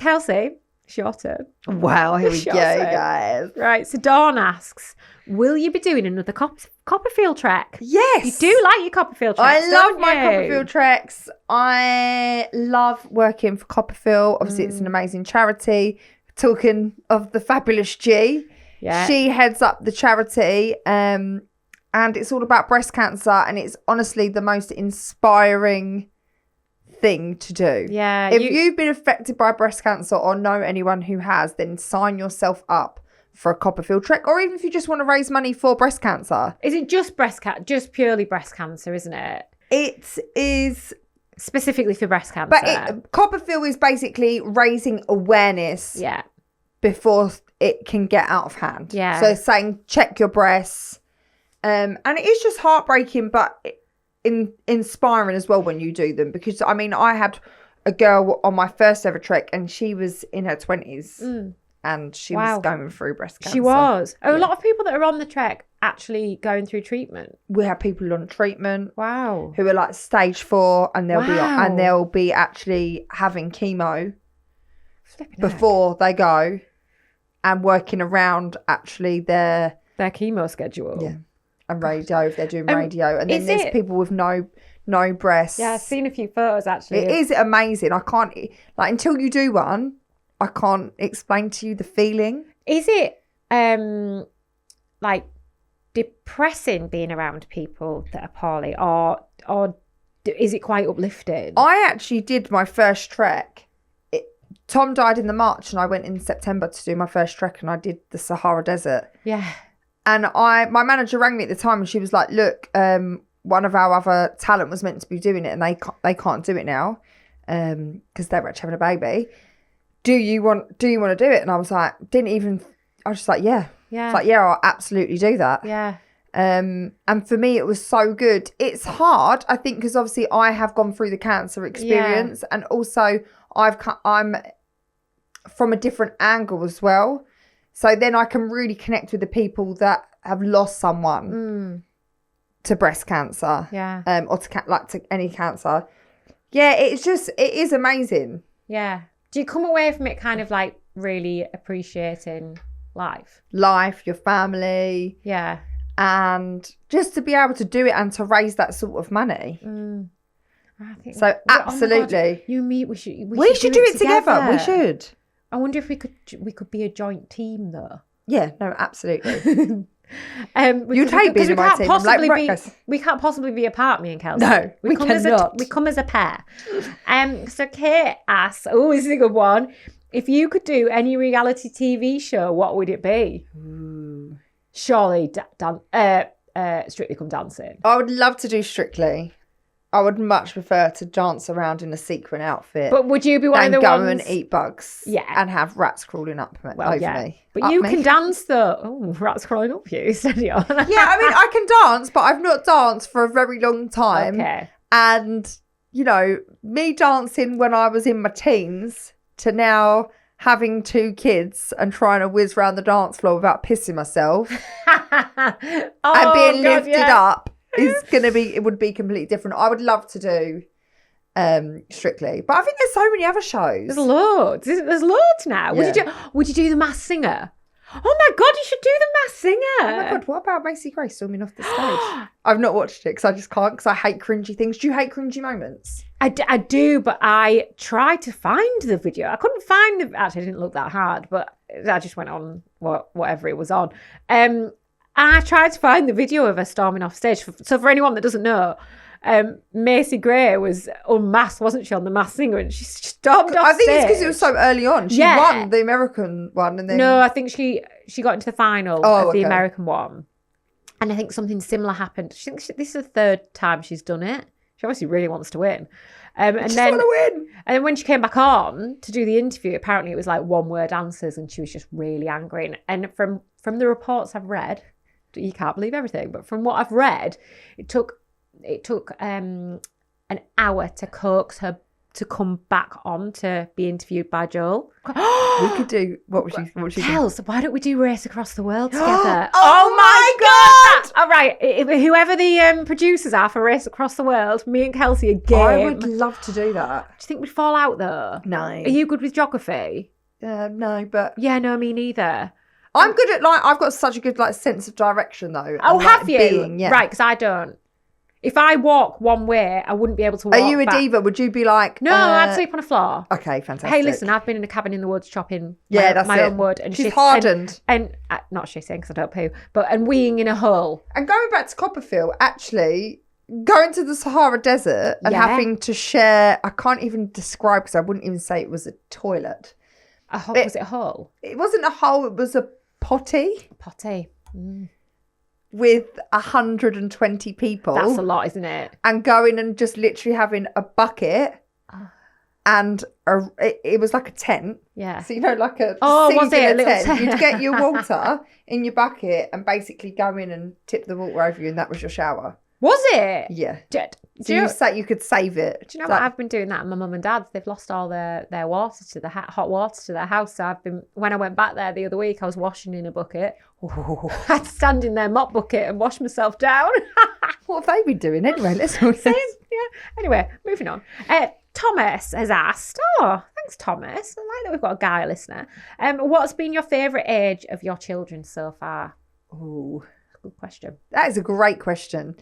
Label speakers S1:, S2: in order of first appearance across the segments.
S1: Kelsey, it's your turn.
S2: Wow, here we go, guys.
S1: Right, so Dawn asks, will you be doing another Copperfield trek?
S2: Yes.
S1: You do like your Copperfield treks,
S2: I love
S1: don't
S2: my
S1: you?
S2: Copperfield treks. I love working for Copperfield. Obviously, it's an amazing charity. Talking of the fabulous G, she heads up the charity, and it's all about breast cancer, and it's honestly the most inspiring thing to do.
S1: Yeah.
S2: If you've been affected by breast cancer or know anyone who has, then sign yourself up for a Copperfield trek, or even if you just want to raise money for breast cancer.
S1: Is it just just purely breast cancer, isn't it?
S2: It is
S1: specifically for breast cancer.
S2: But Copperfield is basically raising awareness before it can get out of hand.
S1: Yeah.
S2: So saying check your breasts. And it is just heartbreaking, but inspiring as well when you do them. Because, I mean, I had a girl on my first ever trek and she was in her 20s. And she was going through breast cancer.
S1: She was. A lot of people that are on the trek actually going through treatment.
S2: We have people on treatment.
S1: Wow.
S2: Who are like stage 4 and they'll be actually having chemo before they go and working around actually their
S1: chemo schedule.
S2: Yeah. And radio if they're doing radio. And then there's people with no breasts.
S1: Yeah, I've seen a few photos actually.
S2: It is amazing. I can't until you do one, I can't explain to you the feeling.
S1: Is it like depressing being around people that are poorly, or is it quite uplifting?
S2: I actually did my first trek. Tom died in the March, and I went in September to do my first trek, and I did the Sahara Desert.
S1: Yeah.
S2: And my manager rang me at the time, and she was like, "Look, one of our other talent was meant to be doing it, and they can't do it now, because they were actually having a baby. Do you want to do it?" And I was like, I was just like, yeah. It's like, yeah, I'll absolutely do that.
S1: Yeah.
S2: And for me, it was so good. It's hard, I think, because obviously I have gone through the cancer experience, and also I'm from a different angle as well. So then I can really connect with the people that have lost someone to breast cancer, or to any cancer. Yeah, it is amazing.
S1: Yeah. Do you come away from it kind of like really appreciating life,
S2: your family?
S1: Yeah.
S2: And just to be able to do it and to raise that sort of money.
S1: I think
S2: so. Absolutely,
S1: we should
S2: do it together. We should.
S1: I wonder if we could be a joint team though.
S2: Yeah, no, absolutely.
S1: You'd
S2: hate being in my team.
S1: We can't possibly be apart, me and Kelsey.
S2: No, we cannot.
S1: We come as a pair. So Kate asks, oh, this is a good one. If you could do any reality TV show, what would it be? Surely Strictly Come Dancing.
S2: I would love to do Strictly. I would much prefer to dance around in a sequin outfit.
S1: But would you be one of the
S2: ones...
S1: go
S2: and eat bugs.
S1: Yeah.
S2: And have rats crawling up over me.
S1: But you can dance though. Oh, rats crawling up you. Steady on.
S2: Yeah, I mean, I can dance, but I've not danced for a very long time.
S1: Okay.
S2: And, you know, me dancing when I was in my teens to now having 2 kids and trying to whiz around the dance floor without pissing myself and being lifted up. It would be completely different. I would love to do Strictly, but I think there's so many other shows.
S1: There's loads. There's loads now.
S2: Yeah.
S1: Would you do The Masked Singer? Oh my God, you should do The Masked Singer.
S2: Oh my God, what about Macy Gray storming off the stage? I've not watched it because I just can't, because I hate cringy things. Do you hate cringy moments?
S1: I do, but I tried to find the video. I couldn't find actually, it didn't look that hard, but I just went on whatever it was on. And I tried to find the video of her storming off stage. So for anyone that doesn't know, Macy Gray was unmasked, wasn't she, on The Masked Singer? And she stormed off stage. I think
S2: it's because it was so early on. She won the American one. And then...
S1: No, I think she got into the final of the American one. And I think something similar happened. She thinks this is the 3rd time she's done it. She obviously really wants to win. And then when she came back on to do the interview, apparently it was like one-word answers and she was just really angry. And from the reports I've read, you can't believe everything, but from what I've read, it took an hour to coax her to come back on to be interviewed by Joel.
S2: We could do what was she
S1: Kelsey, why don't we do Race Across the World together?
S2: Oh my God!
S1: All right, whoever the producers are for Race Across the World, me and Kelsey are game.
S2: I would love to do that.
S1: Do you think we'd fall out though?
S2: No.
S1: Are you good with geography?
S2: No, but
S1: yeah, no, me neither.
S2: I'm good at I've got such a good sense of direction though.
S1: Oh, have you?
S2: Being, yeah.
S1: Right, because I don't. If I walk one way, I wouldn't be able to walk
S2: Are you a
S1: back.
S2: diva? Would you be like...
S1: No, I'd sleep on a floor.
S2: Okay, fantastic.
S1: Hey, listen, I've been in a cabin in the woods chopping my own wood. And
S2: she's hardened.
S1: And not shitting because I don't poo, and weeing in a hole.
S2: And going back to Copperfield, actually, going to the Sahara Desert and having to share... I can't even describe because I wouldn't even say it was a toilet.
S1: Was it a hole?
S2: It wasn't a hole, it was a potty.
S1: Potty. Mm.
S2: With 120 people.
S1: That's a lot, isn't it?
S2: And going and just literally having a bucket and it was like a tent.
S1: Yeah.
S2: So, like a
S1: was it a
S2: tent. You'd get your water in your bucket and basically go in and tip the water over you and that was your shower.
S1: Was it?
S2: Yeah.
S1: So
S2: you could save it.
S1: Do you know what? I've been doing that. My mum and dad's, they've lost all their water to the hot water to their house. So when I went back there the other week, I was washing in a bucket. I had to stand in their mop bucket and wash myself down.
S2: What have they been doing anyway? Let's all
S1: yeah. Anyway, moving on. Thomas has asked, thanks Thomas. I like that we've got a guy listener. What's been your favourite age of your children so far?
S2: Oh,
S1: good question.
S2: That is a great question.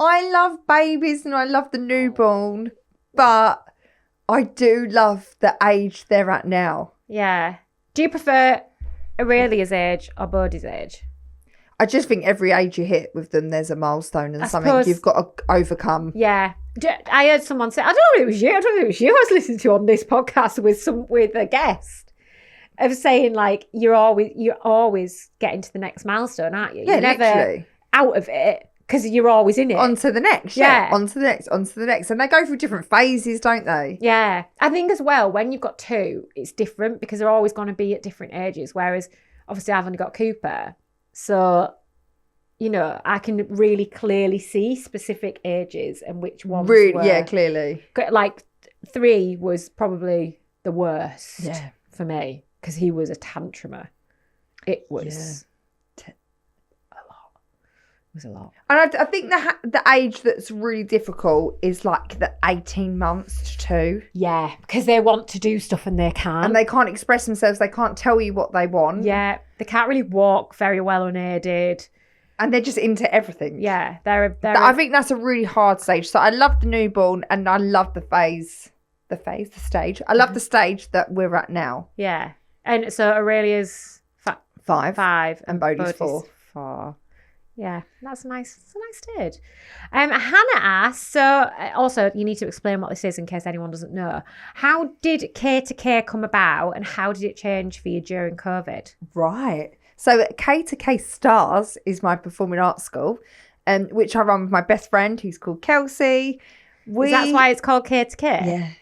S2: I love babies and I love the newborn, but I do love the age they're at now.
S1: Yeah. Do you prefer Aurelia's age or Bodhi's age?
S2: I just think every age you hit with them, there's a milestone and something you've got to overcome.
S1: Yeah. I heard someone say, I don't know if it was you. I don't know if it was you I was listening to on this podcast with a guest of saying you're always getting to the next milestone, aren't you?
S2: Yeah,
S1: you're never
S2: literally
S1: out of it. Because you're always in it.
S2: On to the next, yeah. On to the next, on to the next. And they go through different phases, don't they?
S1: Yeah. I think as well, when you've got two, it's different because they're always going to be at different ages. Whereas, obviously, I've only got Cooper. So, I can really clearly see specific ages and which ones were.
S2: Yeah, clearly.
S1: 3 was probably the worst for me because he was a tantrumer. It was... was a lot.
S2: And I think the age that's really difficult is the 18 months to 2.
S1: Yeah, because they want to do stuff and they can't.
S2: And they can't express themselves. They can't tell you what they want.
S1: Yeah, they can't really walk very well unaided.
S2: And they're just into everything.
S1: Yeah,
S2: I think that's a really hard stage. So I love the newborn and I love the stage. I love the stage that we're at now.
S1: Yeah. And so Aurelia's 5
S2: and Bodhi's
S1: 4. Yeah, that's nice. It's a nice stage. Hannah asks, so also you need to explain what this is in case anyone doesn't know. How did K2K come about and how did it change for you during COVID?
S2: Right. So K2K Stars is my performing arts school, which I run with my best friend who's called Kelsey.
S1: That's why it's called K2K?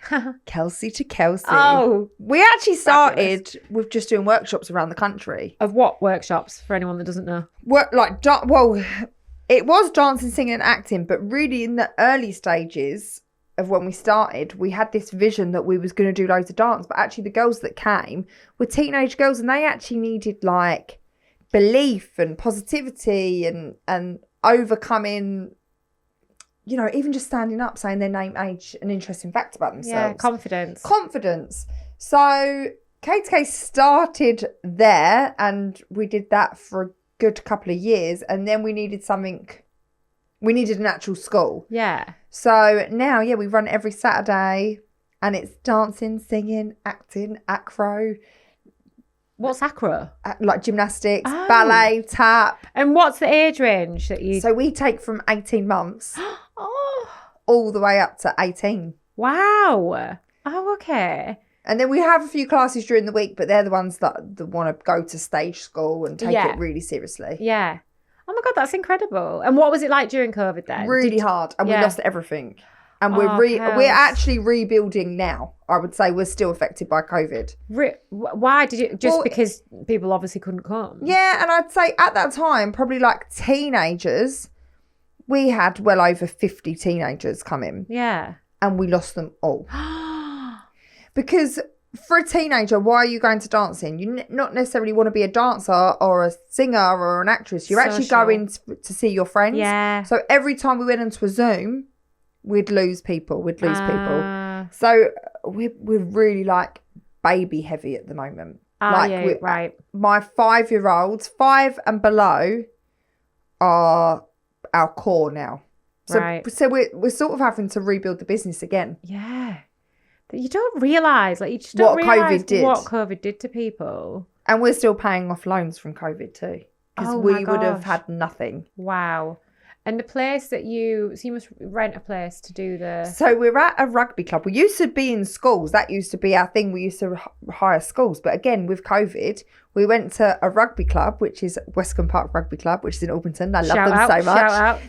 S2: Yeah. Kelsey to Kelsey.
S1: Oh.
S2: We actually started with just doing workshops around the country.
S1: Of what workshops, for anyone that doesn't know?
S2: It was dancing, singing and acting, but really in the early stages of when we started, we had this vision that we was going to do loads of dance, but actually the girls that came were teenage girls and they actually needed belief and positivity and overcoming... even just standing up, saying their name, age, and interesting facts about themselves.
S1: Yeah,
S2: Confidence. So K2K started there and we did that for a good couple of years. And then we needed an actual school.
S1: Yeah.
S2: So now, we run every Saturday and it's dancing, singing, acting, acro.
S1: What's acro?
S2: Gymnastics, ballet, tap.
S1: And what's the age range that you...
S2: So we take from 18 months all the way up to 18.
S1: Wow. Oh, okay.
S2: And then we have a few classes during the week, but they're the ones that want to go to stage school and take it really seriously.
S1: Yeah. Oh my God, that's incredible. And what was it like during COVID then?
S2: Really hard. And we lost everything. And we're actually rebuilding now. I would say we're still affected by COVID.
S1: Why did you? Because people obviously couldn't come.
S2: Yeah, and I'd say at that time, probably teenagers, we had well over 50 teenagers come in.
S1: Yeah.
S2: And we lost them all. because for a teenager, why are you going to dancing? You not necessarily want to be a dancer or a singer or an actress. You're actually going to see your friends.
S1: Yeah.
S2: So every time we went into a Zoom, we'd lose people. So we're really like baby heavy at the moment.
S1: Right.
S2: My 5-year-olds, 5 and below, are our core now. So we're sort of having to rebuild the business again.
S1: Yeah. You don't realise, like, you just don't realise what COVID did to people.
S2: And we're still paying off loans from COVID too. Because we would have had nothing.
S1: Wow. And the place that so you must rent a place to do
S2: So we're at a rugby club. We used to be in schools. That used to be our thing. We used to hire schools. But again, with COVID, we went to a rugby club, which is Westcombe Park Rugby Club, which is in Albenton. I love them so much.
S1: Shout out.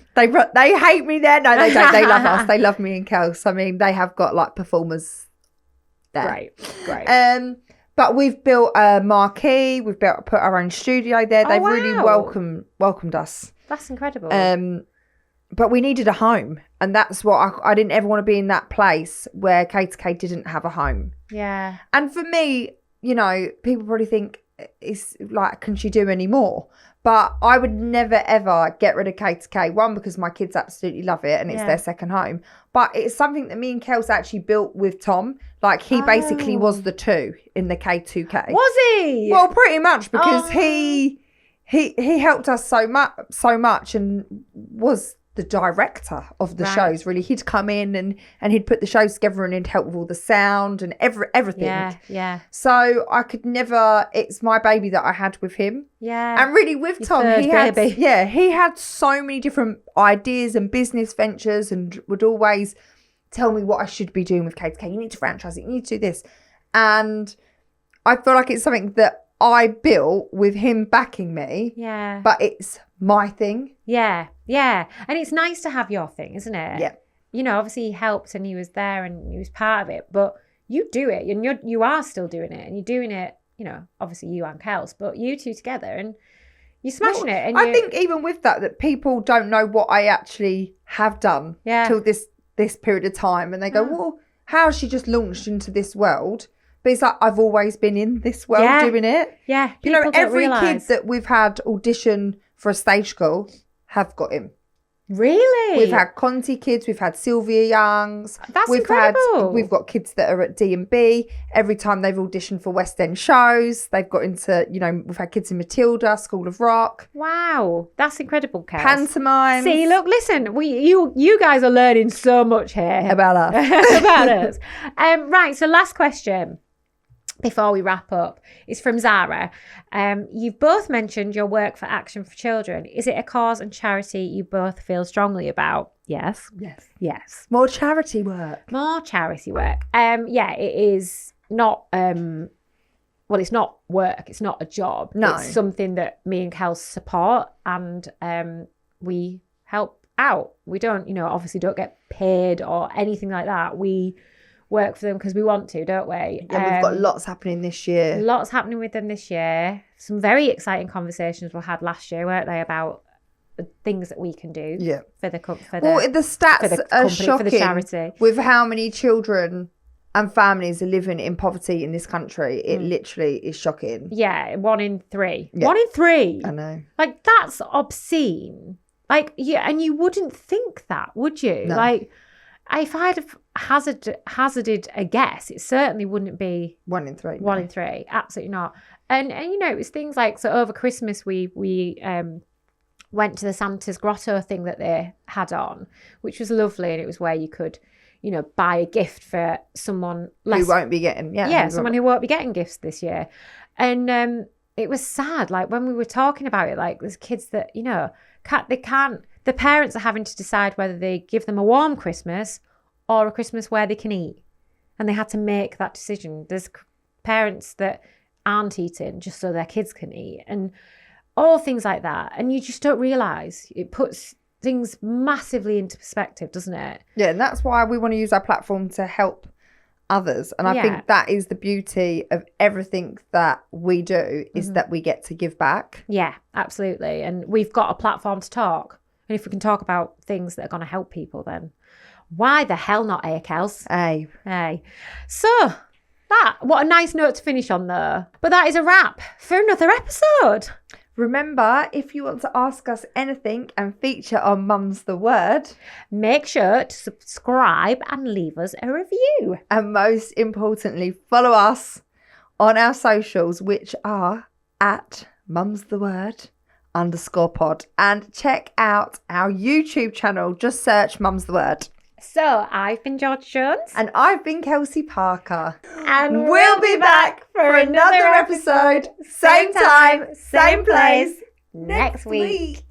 S2: They hate me there. No, they don't. They love us. They love me and Kelsey. I mean, they have got like performers there.
S1: Great.
S2: But we've built a marquee. We've put our own studio there. They've really welcomed us.
S1: That's incredible.
S2: But we needed a home, and that's what I didn't ever want to be in that place where K2K didn't have a home.
S1: Yeah.
S2: And for me, you know, people probably think it's like, can she do any more? But I would never ever get rid of K2K. One, because my kids absolutely love it and it's their second home. But it's something that me and Kels actually built with Tom. Like he basically was the 2 in the K2K.
S1: Was he?
S2: Well, pretty much, because he helped us so much and was the director of the shows. Really, he'd come in and he'd put the shows together and he'd help with all the sound and everything.
S1: Yeah.
S2: So I could never. It's my baby that I had with him.
S1: Yeah.
S2: And really with Tom, he had so many different ideas and business ventures, and would always tell me what I should be doing with K2K. You need to franchise it. You need to do this, and I feel like it's something that I built with him backing me.
S1: Yeah.
S2: But it's my thing.
S1: Yeah. And it's nice to have your thing, isn't it?
S2: Yeah.
S1: You know, obviously he helped and he was there and he was part of it, but you do it and you are still doing it, and you're doing it, you know, obviously you and Kels, but you two together, and you're smashing it. And
S2: I think even with that people don't know what I actually have done till this period of time, and they go, well, how has she just launched into this world? But it's like, I've always been in this world doing it.
S1: Yeah.
S2: You know, every kid that we've had audition for a stage school have got him.
S1: Really?
S2: We've had Conti kids. We've had Sylvia Youngs.
S1: That's incredible.
S2: We've got kids that are at D&B. Every time they've auditioned for West End shows, they've got into, you know, we've had kids in Matilda, School of Rock.
S1: Wow. That's incredible, Kels.
S2: Pantomime.
S1: See, look, listen, you guys are learning so much here.
S2: About us.
S1: About us. Right, so last question before we wrap up is from Zara. You've both mentioned your work for Action for Children. Is it a cause and charity you both feel strongly about? Yes.
S2: More charity work.
S1: Yeah, it is not well, it's not work, it's not a job.
S2: No.
S1: It's something that me and Kels support, and we help out. We don't, you know, obviously don't get paid or anything like that. We work for them because we want to, don't we?
S2: Yeah, we've got lots happening this year.
S1: Lots happening with them this year. Some very exciting conversations we had last year, weren't they, about the things that we can do for the
S2: stats are shocking
S1: for the charity.
S2: With how many children and families are living in poverty in this country. It literally is shocking.
S1: Yeah, 1 in 3.
S2: Yeah.
S1: 1 in 3.
S2: I know.
S1: Like, that's obscene. Like, yeah, and you wouldn't think that, would you?
S2: No.
S1: Like, if I'd have hazarded a guess, it certainly wouldn't be
S2: 1 in 3.
S1: 1 in 3, absolutely not. And you know, it was things like, so over Christmas we went to the Santa's Grotto thing that they had on, which was lovely, and it was where you could, you know, buy a gift for someone
S2: who won't be getting
S1: someone who won't be getting gifts this year. And it was sad, like when we were talking about it, like there's kids that, you know, the parents are having to decide whether they give them a warm Christmas or a Christmas where they can eat. And they had to make that decision. There's parents that aren't eating just so their kids can eat, and all things like that. And you just don't realise. It puts things massively into perspective, doesn't it?
S2: Yeah, and that's why we want to use our platform to help others. And I think that is the beauty of everything that we do, is that we get to give back.
S1: Yeah, absolutely. And we've got a platform to talk. And if we can talk about things that are going to help people, then why the hell not, Kels?
S2: Hey.
S1: So, What a nice note to finish on though. But that is a wrap for another episode.
S2: Remember, if you want to ask us anything and feature on Mum's the Word,
S1: make sure to subscribe and leave us a review.
S2: And most importantly, follow us on our socials, which are at mumstheword_pod. And check out our YouTube channel. Just search Mum's the Word.
S1: So, I've been George Jones.
S2: And I've been Kelsey Parker.
S1: And we'll be back for another episode, same time, same place, next week.